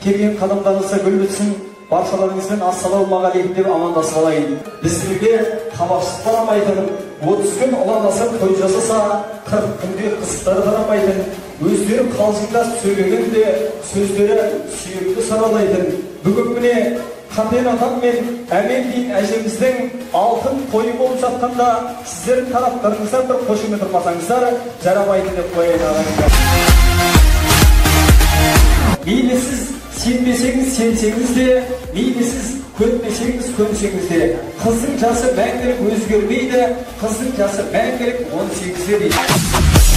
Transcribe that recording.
Келген қадамдарыңызға гүл бітсін. Баршаларыңызбен ассалаумағалейкум деп амандасып алайын. Біздерге тамақсыз қарамайтын, 30 күн ұландасып той жасаса, 40 күнде қысықтары қарамайтын, өздері қалжыңдас сөйлегенде сөздері сүйекті саралайтын. Бүгін міне Қанден атам мен әмен дейін әжеміздің алтын тойы болып жатқанда, сіздердің тараптарыңыздан бір қошемет тұрмасаңыздар, жарамайды деп қояйын ағайындар. Мейлі сіз сенбесеңіз сенсеңіз де, мейлі сіз көнбесеңіз көнсеңіз де, қыздың жасы мәңгілік өзгермейді, қыздың жасы мәңгілік 18-де дейді.